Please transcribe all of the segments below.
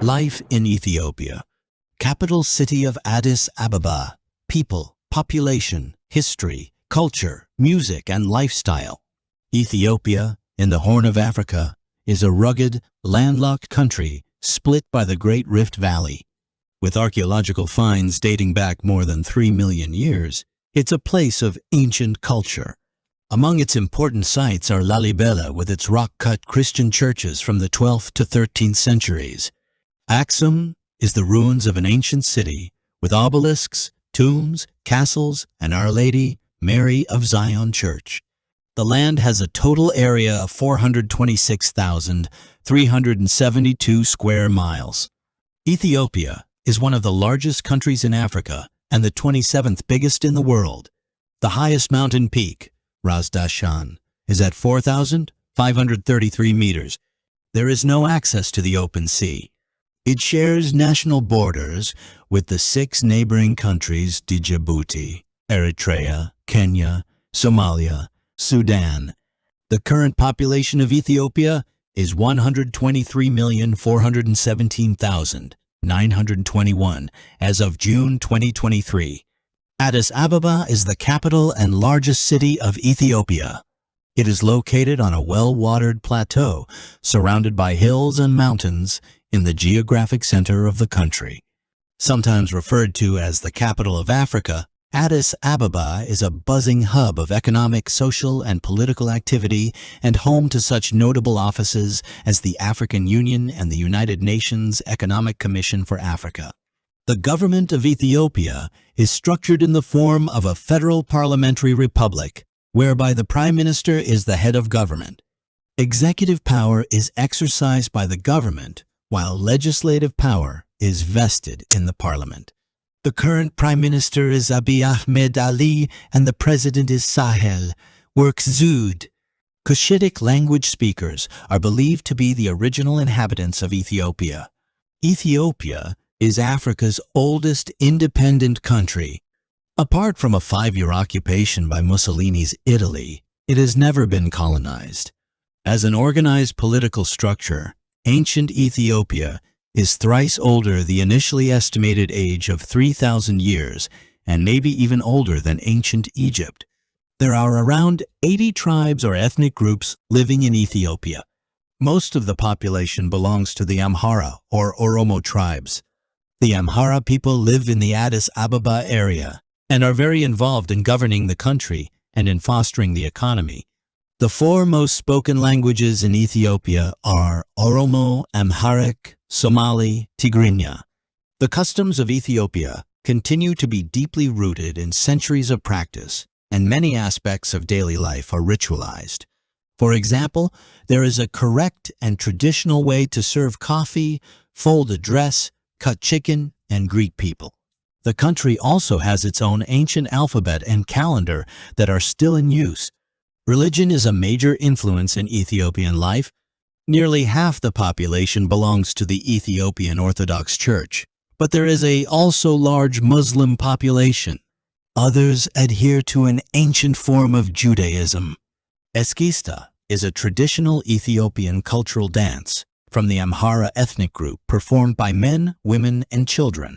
Life in Ethiopia. Capital city of Addis Ababa. People, population, history, culture, music, and lifestyle. Ethiopia, in the Horn of Africa, is a rugged, landlocked country split by the Great Rift Valley. With archaeological finds dating back more than 3 million years, it's a place of ancient culture. Among its important sites are Lalibela with its rock-cut Christian churches from the 12th to 13th centuries. Aksum is the ruins of an ancient city with obelisks, tombs, castles, and Our Lady, Mary of Zion Church. The land has a total area of 426,372 square miles. Ethiopia is one of the largest countries in Africa and the 27th biggest in the world. The highest mountain peak, Ras Dashan, is at 4,533 meters. There is no access to the open sea. It shares national borders with the 6 neighboring countries Djibouti, Eritrea, Kenya, Somalia, Sudan. The current population of Ethiopia is 123,417,921 as of June 2023. Addis Ababa is the capital and largest city of Ethiopia. It is located on a well-watered plateau surrounded by hills and mountains in the geographic center of the country. Sometimes referred to as the capital of Africa, Addis Ababa is a buzzing hub of economic, social, and political activity and home to such notable offices as the African Union and the United Nations Economic Commission for Africa. The government of Ethiopia is structured in the form of a federal parliamentary republic, whereby the Prime Minister is the head of government. Executive power is exercised by the government, while legislative power is vested in the parliament. The current Prime Minister is Abiy Ahmed Ali and the President is Sahel Work Zewde. Cushitic language speakers are believed to be the original inhabitants of Ethiopia. Ethiopia is Africa's oldest independent country. Apart from a 5-year occupation by Mussolini's Italy, it has never been colonized. As an organized political structure, ancient Ethiopia is thrice older the initially estimated age of 3,000 years and maybe even older than ancient Egypt. There are around 80 tribes or ethnic groups living in Ethiopia. Most of the population belongs to the Amhara or Oromo tribes. The Amhara people live in the Addis Ababa area and are very involved in governing the country and in fostering the economy. The 4 most spoken languages in Ethiopia are Oromo, Amharic, Somali, Tigrinya. The customs of Ethiopia continue to be deeply rooted in centuries of practice, and many aspects of daily life are ritualized. For example, there is a correct and traditional way to serve coffee, fold a dress, cut chicken, and greet people. The country also has its own ancient alphabet and calendar that are still in use. Religion is a major influence in Ethiopian life. Nearly half the population belongs to the Ethiopian Orthodox Church, but there is a also large Muslim population. Others adhere to an ancient form of Judaism. Eskista is a traditional Ethiopian cultural dance from the Amhara ethnic group performed by men, women, and children.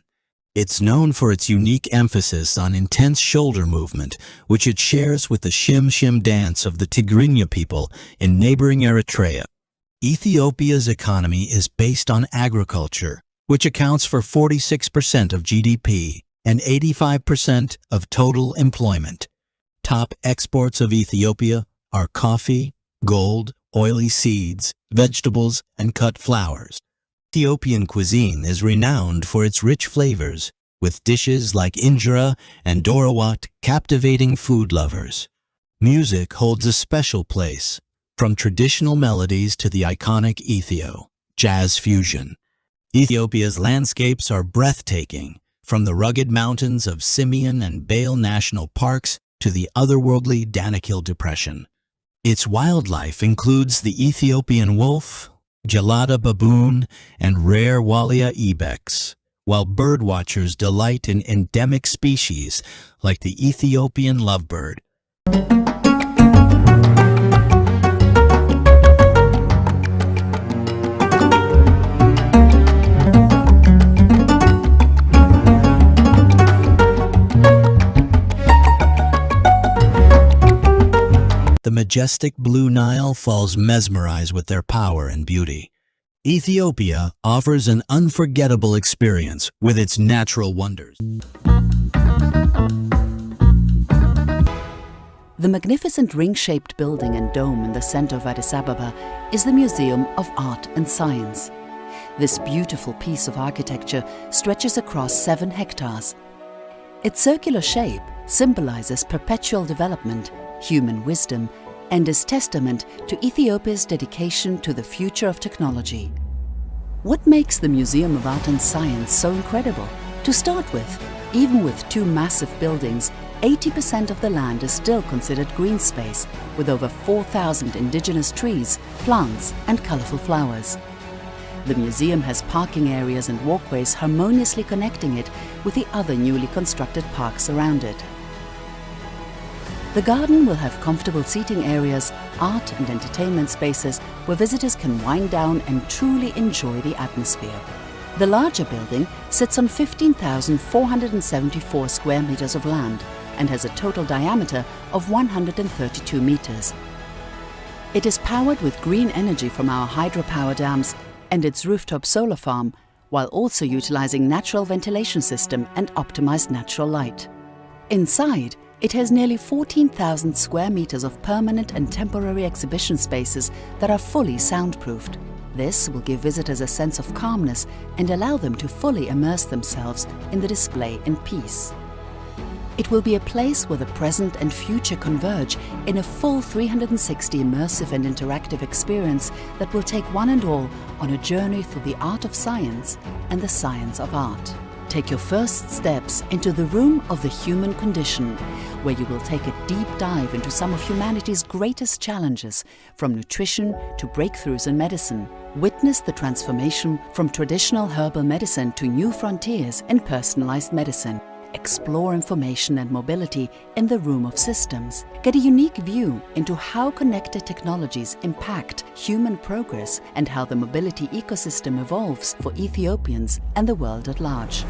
It's known for its unique emphasis on intense shoulder movement, which it shares with the Shim dance of the Tigrinya people in neighboring Eritrea. Ethiopia's economy is based on agriculture, which accounts for 46% of GDP and 85% of total employment. Top exports of Ethiopia are coffee, gold, oily seeds, vegetables, and cut flowers. Ethiopian cuisine is renowned for its rich flavors, with dishes like injera and dorawat captivating food lovers. Music holds a special place, from traditional melodies to the iconic Ethio, jazz fusion. Ethiopia's landscapes are breathtaking, from the rugged mountains of Simien and Bale National Parks to the otherworldly Danakil Depression. Its wildlife includes the Ethiopian wolf, gelada baboon, and rare Walia ibex, while birdwatchers delight in endemic species like the Ethiopian lovebird. majestic blue Nile falls mesmerize with their power and beauty. Ethiopia offers an unforgettable experience with its natural wonders. The magnificent ring-shaped building and dome in the center of Addis Ababa is the Museum of Art and Science. This beautiful piece of architecture stretches across 7 hectares. Its circular shape symbolizes perpetual development, human wisdom, and is testament to Ethiopia's dedication to the future of technology. What makes the Museum of Art and Science so incredible? To start with, even with 2 massive buildings, 80% of the land is still considered green space, with over 4,000 indigenous trees, plants, and colorful flowers. The museum has parking areas and walkways harmoniously connecting it with the other newly constructed parks around it. The garden will have comfortable seating areas, art and entertainment spaces where visitors can wind down and truly enjoy the atmosphere. The larger building sits on 15,474 square meters of land and has a total diameter of 132 meters. It is powered with green energy from our hydropower dams and its rooftop solar farm, while also utilizing natural ventilation system and optimized natural light. Inside, it has nearly 14,000 square meters of permanent and temporary exhibition spaces that are fully soundproofed. This will give visitors a sense of calmness and allow them to fully immerse themselves in the display in peace. It will be a place where the present and future converge in a full 360 immersive and interactive experience that will take one and all on a journey through the art of science and the science of art. Take your first steps into the room of the human condition, where you will take a deep dive into some of humanity's greatest challenges, from nutrition to breakthroughs in medicine. Witness the transformation from traditional herbal medicine to new frontiers in personalized medicine. Explore information and mobility in the Room of Systems. Get a unique view into how connected technologies impact human progress and how the mobility ecosystem evolves for Ethiopians and the world at large.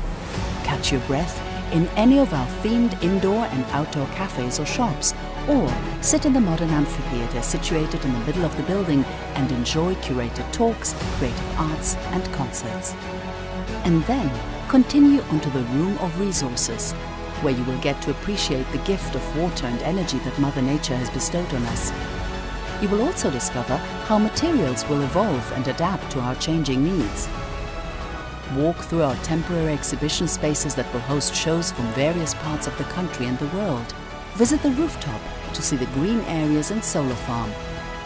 Catch your breath in any of our themed indoor and outdoor cafes or shops, or sit in the modern amphitheater situated in the middle of the building and enjoy curated talks, creative arts and concerts. And then continue onto the Room of Resources, where you will get to appreciate the gift of water and energy that Mother Nature has bestowed on us. You will also discover how materials will evolve and adapt to our changing needs. Walk through our temporary exhibition spaces that will host shows from various parts of the country and the world. Visit the rooftop to see the green areas and solar farm.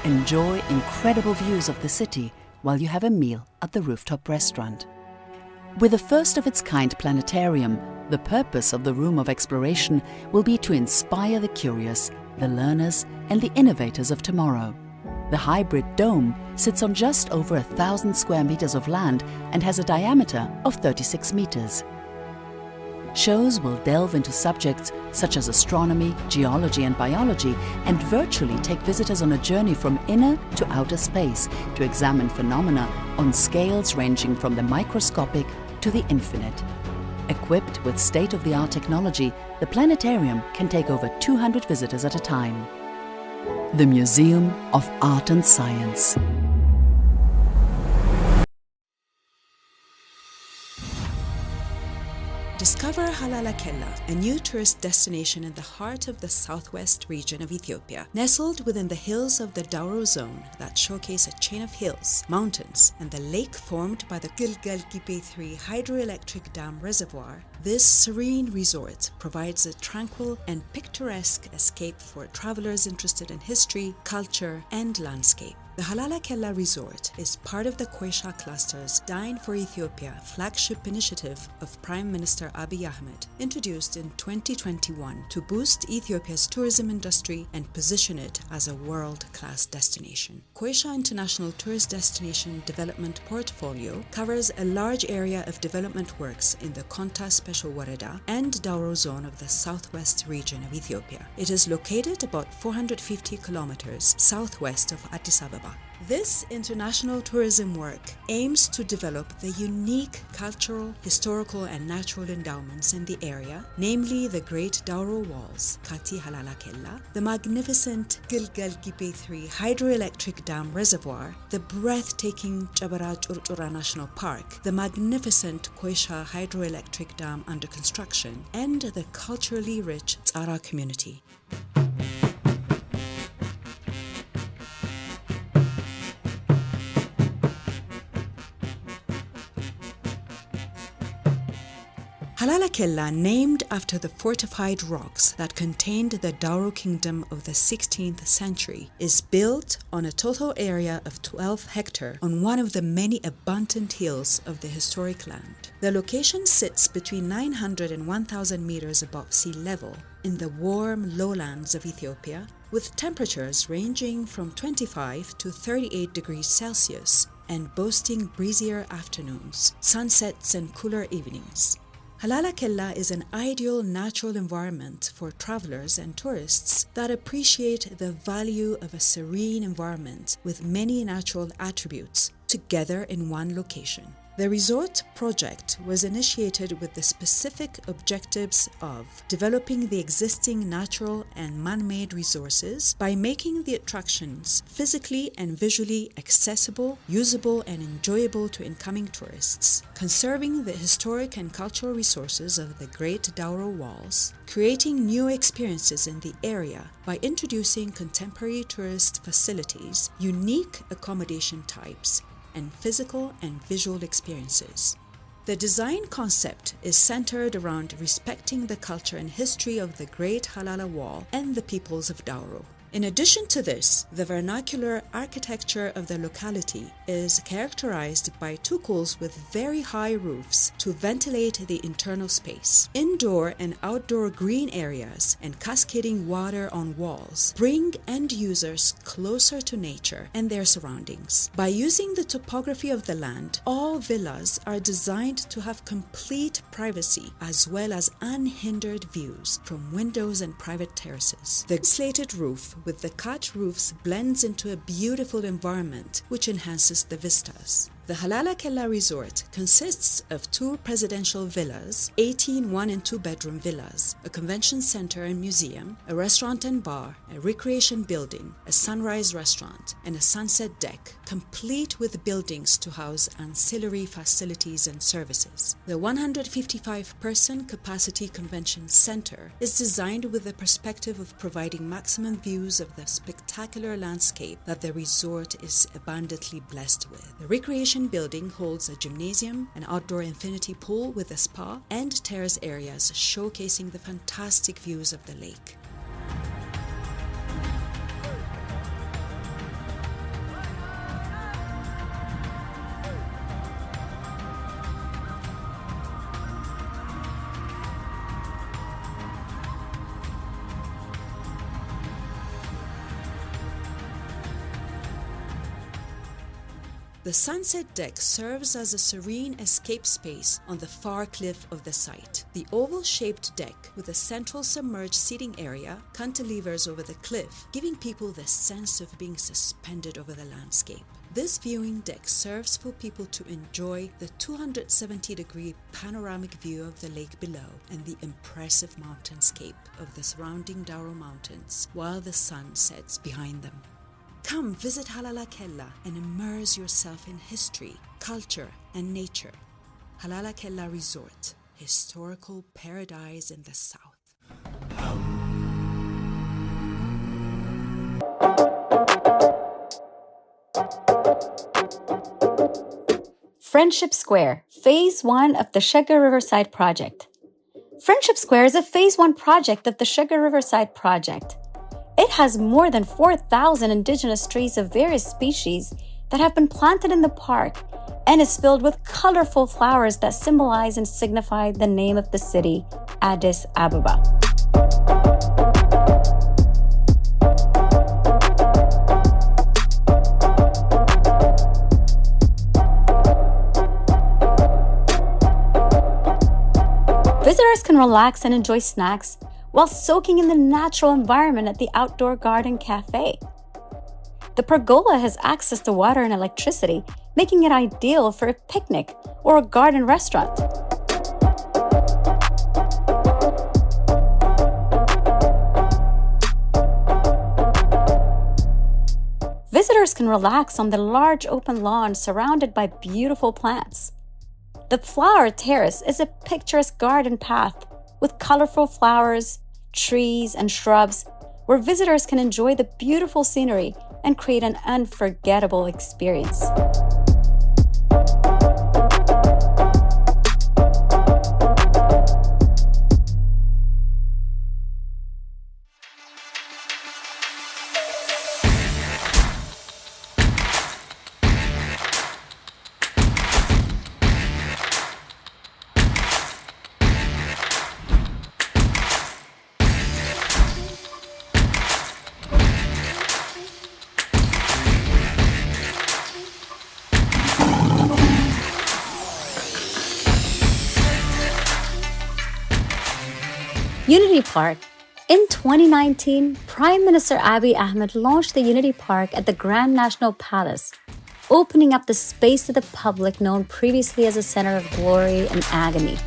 Enjoy incredible views of the city while you have a meal at the rooftop restaurant. With a first-of-its-kind planetarium, the purpose of the Room of Exploration will be to inspire the curious, the learners, and the innovators of tomorrow. The hybrid dome sits on just over 1,000 square meters of land and has a diameter of 36 meters. Shows will delve into subjects such as astronomy, geology and biology, and virtually take visitors on a journey from inner to outer space to examine phenomena on scales ranging from the microscopic to the infinite. Equipped with state-of-the-art technology, the planetarium can take over 200 visitors at a time. The Museum of Art and Science. Discover Halala Kella, a new tourist destination in the heart of the southwest region of Ethiopia. Nestled within the hills of the Dauro zone that showcase a chain of hills, mountains, and the lake formed by the Gilgal Gibe 3 hydroelectric dam reservoir, this serene resort provides a tranquil and picturesque escape for travelers interested in history, culture, and landscape. The Halala Kella Resort is part of the Koisha Cluster's Dine for Ethiopia flagship initiative of Prime Minister Abiy Ahmed, introduced in 2021 to boost Ethiopia's tourism industry and position it as a world-class destination. Koisha International Tourist Destination Development Portfolio covers a large area of development works in the Konta Special Woreda and Dauro zone of the southwest region of Ethiopia. It is located about 450 kilometers southwest of Addis Ababa Ababa. This international tourism work aims to develop the unique cultural, historical, and natural endowments in the area, namely the Great Dauro Walls, Kati Halala Kella, the magnificent Gilgal Gibe 3 hydroelectric dam reservoir, the breathtaking Jabara Churchura National Park, the magnificent Koisha hydroelectric dam under construction, and the culturally rich Tsara community. Halala Kella, named after the fortified rocks that contained the Dauro kingdom of the 16th century, is built on a total area of 12 hectares on one of the many abundant hills of the historic land. The location sits between 900 and 1,000 meters above sea level in the warm lowlands of Ethiopia, with temperatures ranging from 25 to 38 degrees Celsius and boasting breezier afternoons, sunsets, and cooler evenings. Halala Kella is an ideal natural environment for travelers and tourists that appreciate the value of a serene environment with many natural attributes together in one location. The resort project was initiated with the specific objectives of developing the existing natural and man-made resources by making the attractions physically and visually accessible, usable, and enjoyable to incoming tourists, conserving the historic and cultural resources of the Great Dauro Walls, creating new experiences in the area by introducing contemporary tourist facilities, unique accommodation types, and physical and visual experiences. The design concept is centered around respecting the culture and history of the Great Halala Wall and the peoples of Dauro. In addition to this, the vernacular architecture of the locality is characterized by tukuls with very high roofs to ventilate the internal space. Indoor and outdoor green areas and cascading water on walls bring end users closer to nature and their surroundings. By using the topography of the land, all villas are designed to have complete privacy as well as unhindered views from windows and private terraces. The slated roof with the cut roofs blends into a beautiful environment which enhances the vistas. The Halala Kella Resort consists of 2 presidential villas, 18 1- and 2-bedroom villas, a convention center and museum, a restaurant and bar, a recreation building, a sunrise restaurant, and a sunset deck, complete with buildings to house ancillary facilities and services. The 155-person capacity convention center is designed with the perspective of providing maximum views of the spectacular landscape that the resort is abundantly blessed with. The recreation building holds a gymnasium, an outdoor infinity pool with a spa, and terrace areas showcasing the fantastic views of the lake. The sunset deck serves as a serene escape space on the far cliff of the site. The oval-shaped deck with a central submerged seating area cantilevers over the cliff, giving people the sense of being suspended over the landscape. This viewing deck serves for people to enjoy the 270-degree panoramic view of the lake below and the impressive mountainscape of the surrounding Dauro Mountains while the sun sets behind them. Come visit Halala Kella and immerse yourself in history, culture, and nature. Halala Kella Resort, historical paradise in the south. Friendship Square, Phase 1 of the Sugar Riverside Project. Friendship Square is a Phase 1 project of the Sugar Riverside Project. It has more than 4,000 indigenous trees of various species that have been planted in the park and is filled with colorful flowers that symbolize and signify the name of the city, Addis Ababa. Visitors can relax and enjoy snacks while soaking in the natural environment at the Outdoor Garden Cafe. The pergola has access to water and electricity, making it ideal for a picnic or a garden restaurant. Visitors can relax on the large open lawn surrounded by beautiful plants. The flower terrace is a picturesque garden path with colorful flowers, trees, and shrubs where visitors can enjoy the beautiful scenery and create an unforgettable experience. Unity Park. In 2019, Prime Minister Abiy Ahmed launched the Unity Park at the Grand National Palace, opening up the space to the public known previously as a center of glory and agony.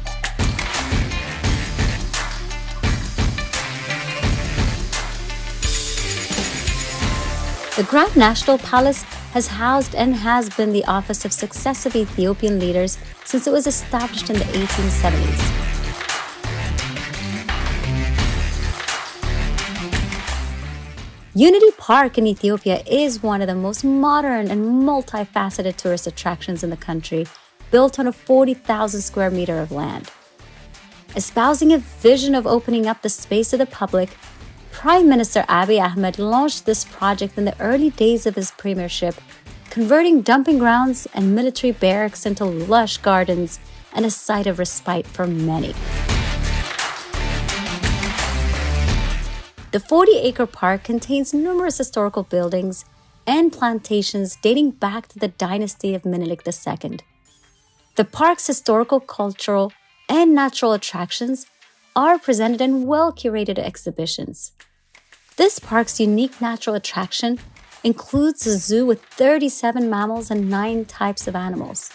The Grand National Palace has housed and has been the office of successive Ethiopian leaders since it was established in the 1870s. Unity Park in Ethiopia is one of the most modern and multifaceted tourist attractions in the country, built on a 40,000 square meter of land. Espousing a vision of opening up the space to the public, Prime Minister Abiy Ahmed launched this project in the early days of his premiership, converting dumping grounds and military barracks into lush gardens and a site of respite for many. The 40-acre park contains numerous historical buildings and plantations dating back to the dynasty of Menelik II. The park's historical, cultural, and natural attractions are presented in well-curated exhibitions. This park's unique natural attraction includes a zoo with 37 mammals and 9 types of animals.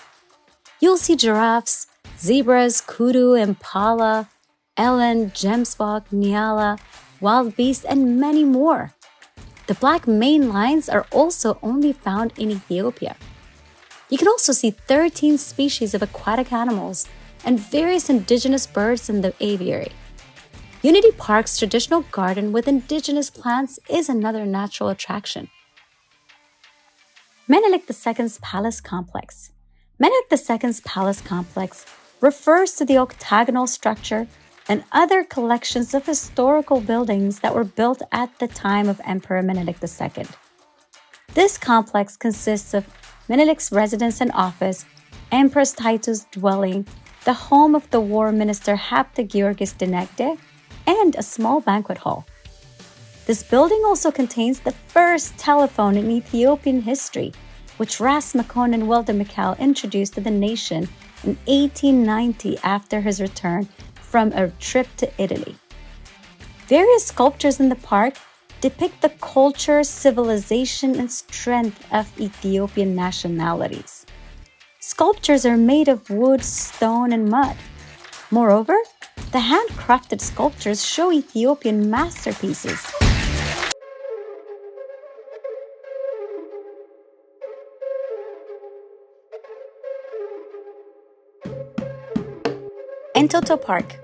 You'll see giraffes, zebras, kudu, impala, eland, gemsbok, nyala, wild beasts, and many more. The black maned lions are also only found in Ethiopia. You can also see 13 species of aquatic animals and various indigenous birds in the aviary. Unity Park's traditional garden with indigenous plants is another natural attraction. Menelik II's Palace Complex. Menelik II's Palace Complex refers to the octagonal structure and other collections of historical buildings that were built at the time of Emperor Menelik II. This complex consists of Menelik's residence and office, Empress Taitu's dwelling, the home of the war minister Hapte Georgis Dinegde, and a small banquet hall. This building also contains the first telephone in Ethiopian history, which Ras Makonnen Welde Mikhail introduced to the nation in 1890 after his return from a trip to Italy. Various sculptures in the park depict the culture, civilization, and strength of Ethiopian nationalities. Sculptures are made of wood, stone, and mud. Moreover, the handcrafted sculptures show Ethiopian masterpieces. Entoto Park.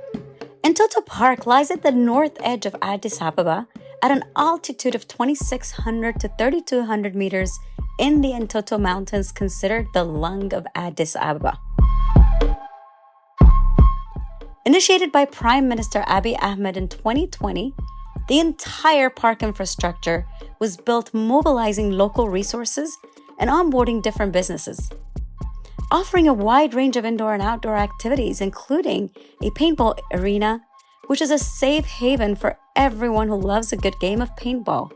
Entoto Park lies at the north edge of Addis Ababa at an altitude of 2,600 to 3,200 meters in the Entoto Mountains, considered the lung of Addis Ababa. Initiated by Prime Minister Abiy Ahmed in 2020, the entire park infrastructure was built mobilizing local resources and onboarding different businesses, offering a wide range of indoor and outdoor activities, including a paintball arena, which is a safe haven for everyone who loves a good game of paintball,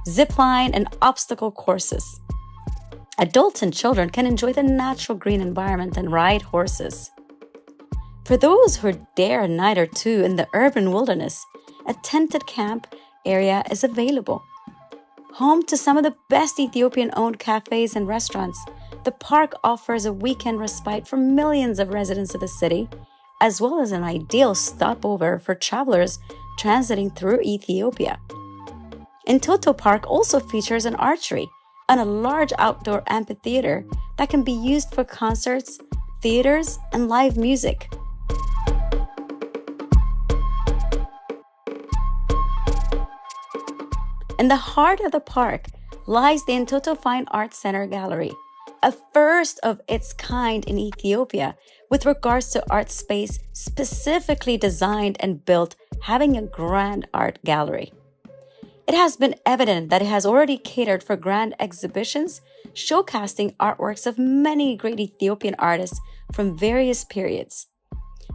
zipline, and obstacle courses. Adults and children can enjoy the natural green environment and ride horses. For those who dare a night or two in the urban wilderness, a tented camp area is available. Home to some of the best Ethiopian-owned cafes and restaurants, the park offers a weekend respite for millions of residents of the city, as well as an ideal stopover for travelers transiting through Ethiopia. Entoto Park also features an archery and a large outdoor amphitheater that can be used for concerts, theaters, and live music. In the heart of the park lies the Entoto Fine Arts Center Gallery, a first of its kind in Ethiopia with regards to art space specifically designed and built having a grand art gallery. It has been evident that it has already catered for grand exhibitions showcasing artworks of many great Ethiopian artists from various periods.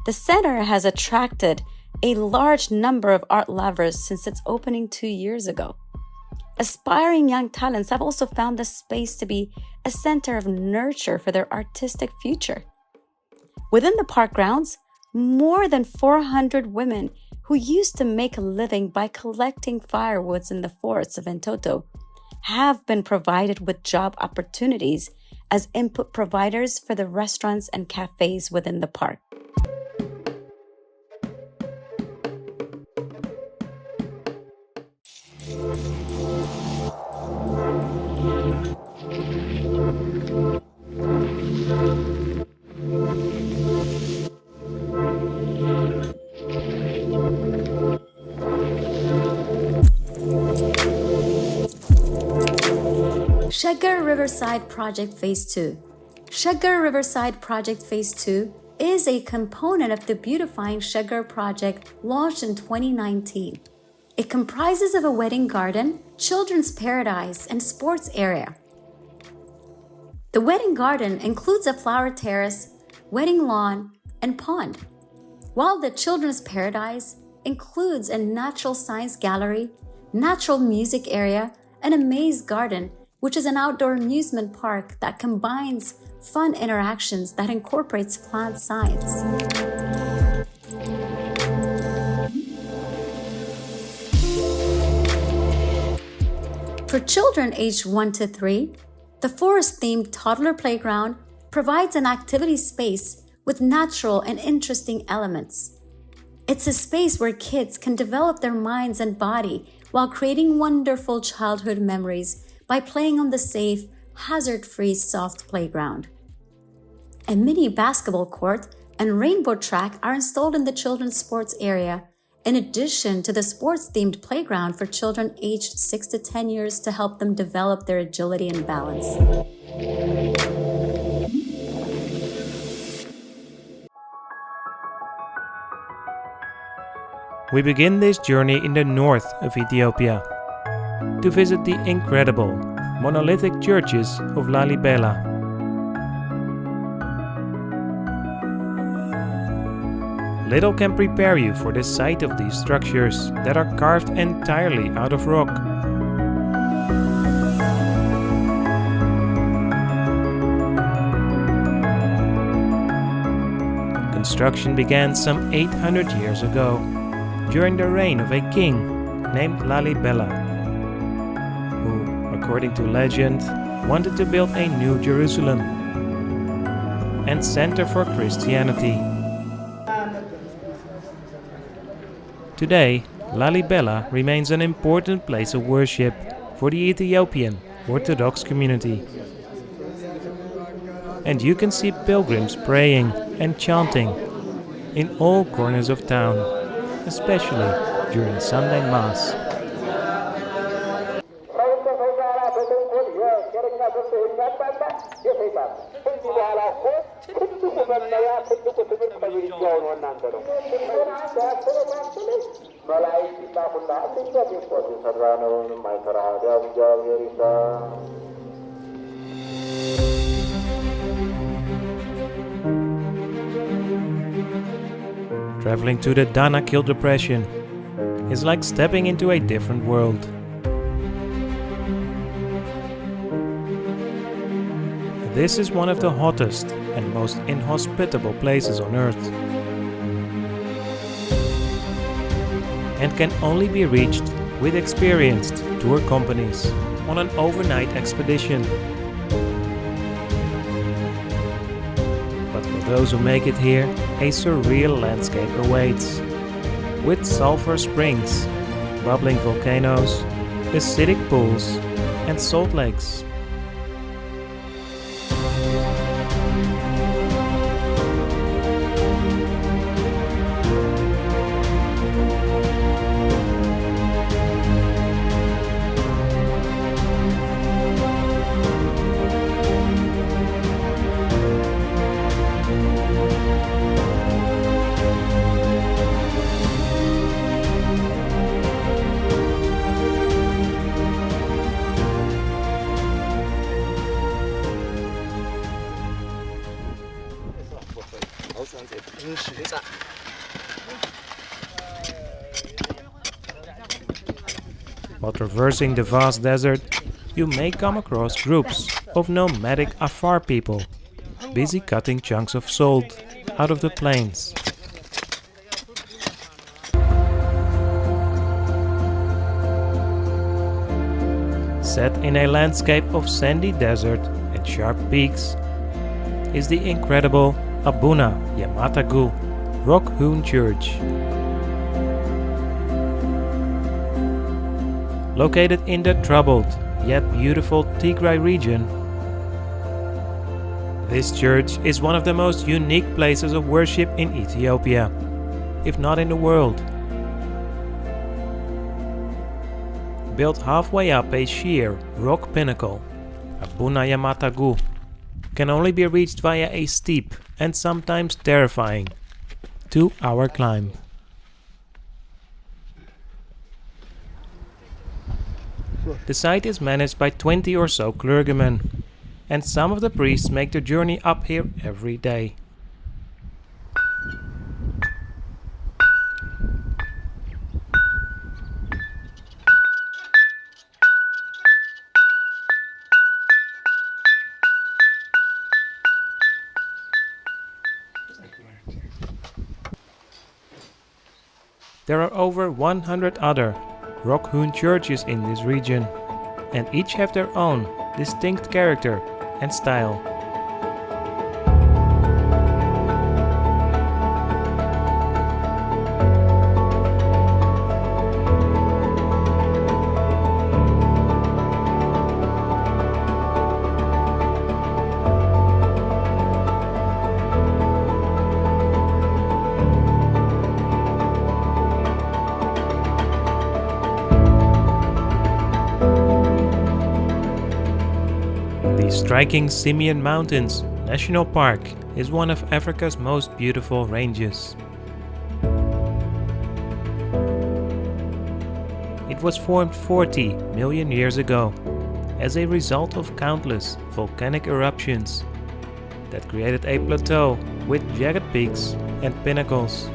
The center has attracted a large number of art lovers since its opening 2 years ago. Aspiring young talents have also found the space to be a center of nurture for their artistic future. Within the park grounds, more than 400 women who used to make a living by collecting firewoods in the forests of Entoto have been provided with job opportunities as input providers for the restaurants and cafes within the park. Shaggar Riverside Project Phase 2. Shaggar Riverside Project Phase 2 is a component of the Beautifying Shaggar project launched in 2019. It comprises of a wedding garden, children's paradise, and sports area. The wedding garden includes a flower terrace, wedding lawn, and pond, while the children's paradise includes a natural science gallery, natural music area, and a maze garden, which is an outdoor amusement park that combines fun interactions that incorporates plant science. For children aged 1 to 3, the forest-themed toddler playground provides an activity space with natural and interesting elements. It's a space where kids can develop their minds and body while creating wonderful childhood memories by playing on the safe, hazard-free soft playground. A mini basketball court and rainbow track are installed in the children's sports area, in addition to the sports-themed playground for children aged 6 to 10 years to help them develop their agility and balance. We begin this journey in the north of Ethiopia to visit the incredible monolithic churches of Lalibela. Little can prepare you for the sight of these structures that are carved entirely out of rock. Construction began some 800 years ago, during the reign of a king named Lalibela, who, according to legend, wanted to build a new Jerusalem and center for Christianity. Today, Lalibela remains an important place of worship for the Ethiopian Orthodox community. And you can see pilgrims praying and chanting in all corners of town, especially during Sunday Mass. Traveling to the Danakil Depression is like stepping into a different world. This is one of the hottest and most inhospitable places on Earth, and can only be reached with experienced tour companies on an overnight expedition. But for those who make it here, a surreal landscape awaits. With sulfur springs, bubbling volcanoes, acidic pools, and salt lakes. While traversing the vast desert, you may come across groups of nomadic Afar people, busy cutting chunks of salt out of the plains. Set in a landscape of sandy desert and sharp peaks is the incredible Abuna Yamatagu rock-hewn church. Located in the troubled yet beautiful Tigray region, this church is one of the most unique places of worship in Ethiopia, if not in the world. Built halfway up a sheer rock pinnacle, Abuna Yamatagu can only be reached via a steep and sometimes terrifying 2-hour climb. The site is managed by 20 or so clergymen, and some of the priests make the journey up here every day. There are over 100 other rock-hewn churches in this region, and each have their own distinct character and style. The striking Simien Mountains National Park is one of Africa's most beautiful ranges. It was formed 40 million years ago as a result of countless volcanic eruptions that created a plateau with jagged peaks and pinnacles.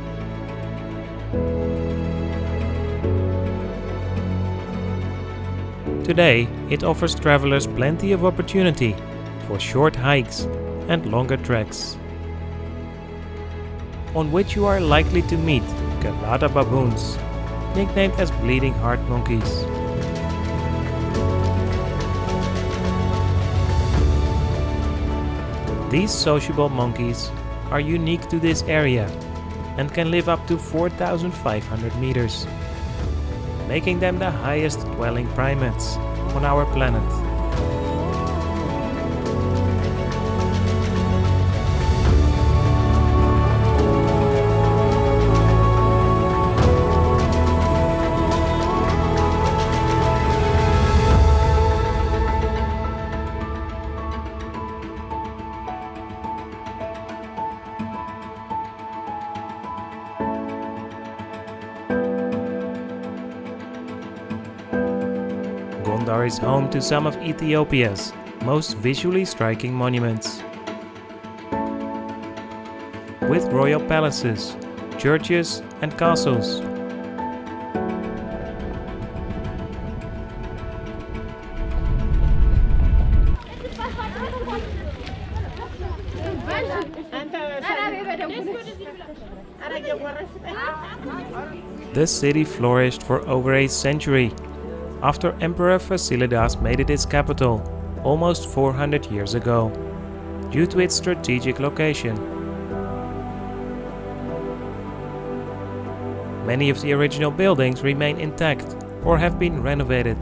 Today, it offers travelers plenty of opportunity for short hikes and longer treks, on which you are likely to meet Galada baboons, nicknamed as bleeding heart monkeys. These sociable monkeys are unique to this area and can live up to 4,500 meters, making them the highest dwelling primates on our planet. Gondar is home to some of Ethiopia's most visually striking monuments. With royal palaces, churches and castles. The city flourished for over a century after Emperor Fasilidas made it its capital almost 400 years ago, due to its strategic location. Many of the original buildings remain intact or have been renovated,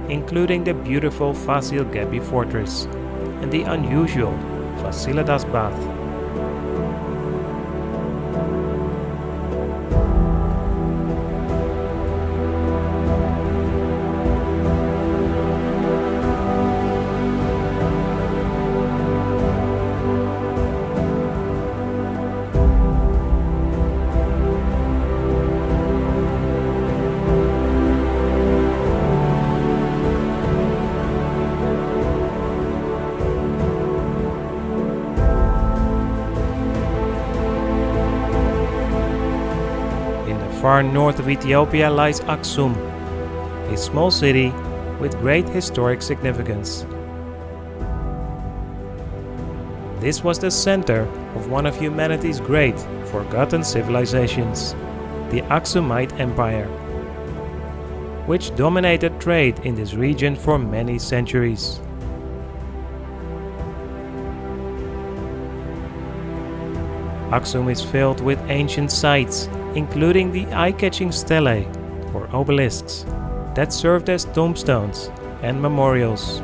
including the beautiful Fasil Gebi fortress and the unusual Fasilidas bath. Far north of Ethiopia lies Aksum, a small city with great historic significance. This was the center of one of humanity's great forgotten civilizations, the Aksumite Empire, which dominated trade in this region for many centuries. Aksum is filled with ancient sites, including the eye-catching stelae, or obelisks, that served as tombstones and memorials,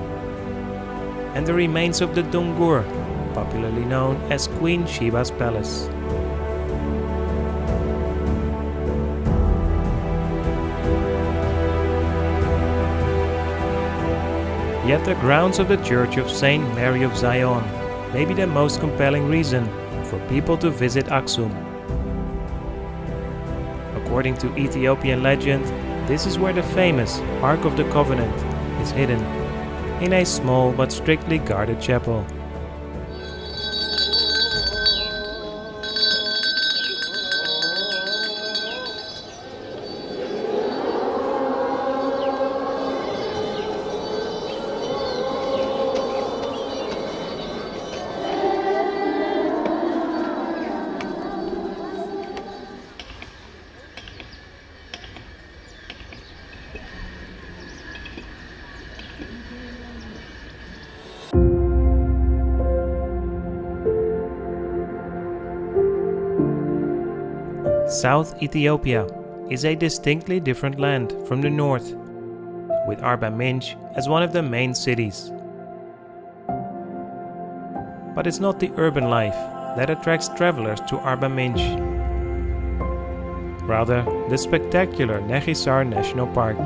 and the remains of the Dungur, popularly known as Queen Sheba's palace. Yet the grounds of the Church of Saint Mary of Zion may be the most compelling reason for people to visit Aksum. According to Ethiopian legend, this is where the famous Ark of the Covenant is hidden, in a small but strictly guarded chapel. South Ethiopia is a distinctly different land from the north, with Arba Minch as one of the main cities. But it's not the urban life that attracts travelers to Arba Minch. Rather, the spectacular Nechisar National Park.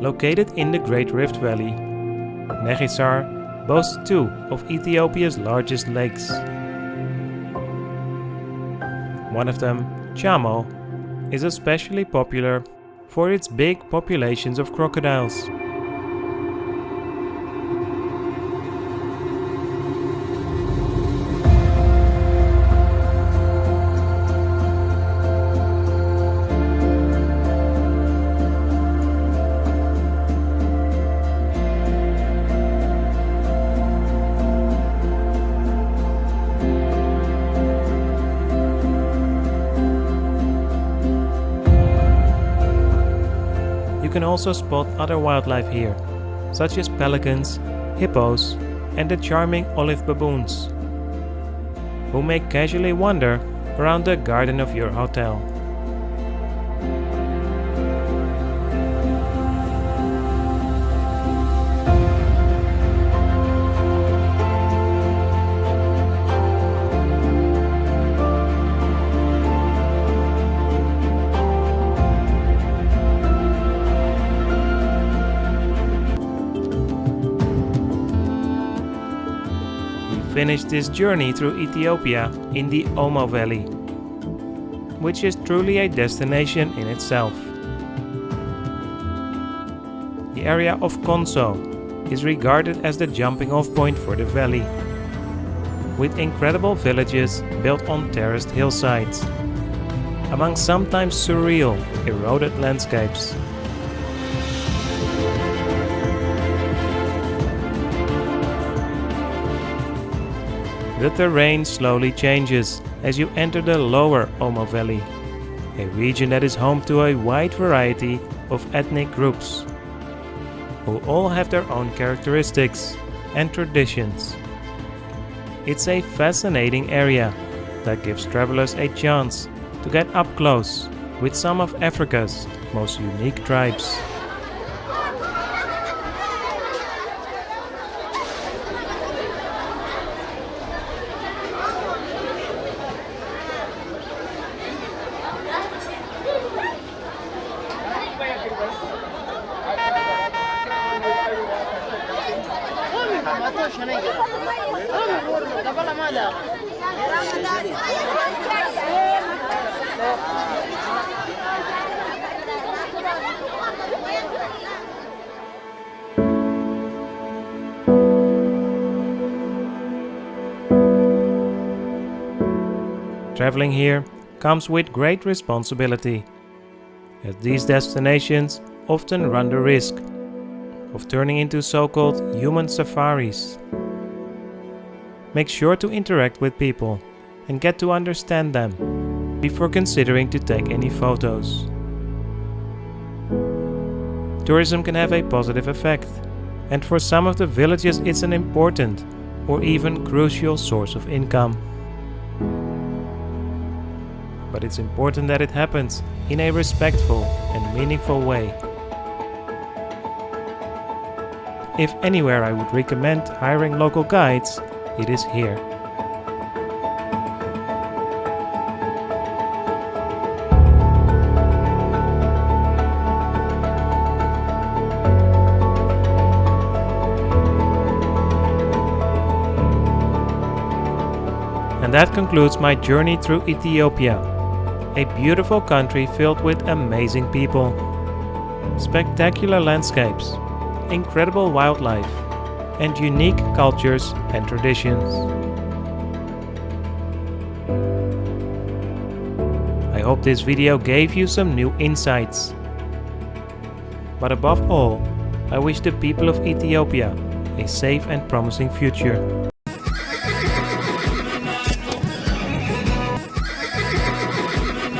Located in the Great Rift Valley, Nechisar boasts two of Ethiopia's largest lakes. One of them, Chamo, is especially popular for its big populations of crocodiles. You can also spot other wildlife here, such as pelicans, hippos, and the charming olive baboons, who may casually wander around the garden of your hotel. Finished this journey through Ethiopia in the Omo Valley, which is truly a destination in itself. The area of Konso is regarded as the jumping-off point for the valley, with incredible villages built on terraced hillsides, among sometimes surreal, eroded landscapes. The terrain slowly changes as you enter the lower Omo Valley, a region that is home to a wide variety of ethnic groups, who all have their own characteristics and traditions. It's a fascinating area that gives travelers a chance to get up close with some of Africa's most unique tribes. Traveling here comes with great responsibility, as these destinations often run the risk of turning into so-called human safaris. Make sure to interact with people and get to understand them before considering to take any photos. Tourism can have a positive effect, and for some of the villages it's an important or even crucial source of income. But it's important that it happens in a respectful and meaningful way. If anywhere I would recommend hiring local guides, it is here. And that concludes my journey through Ethiopia, a beautiful country filled with amazing people, spectacular landscapes, incredible wildlife, and unique cultures and traditions. I hope this video gave you some new insights. But above all, I wish the people of Ethiopia a safe and promising future.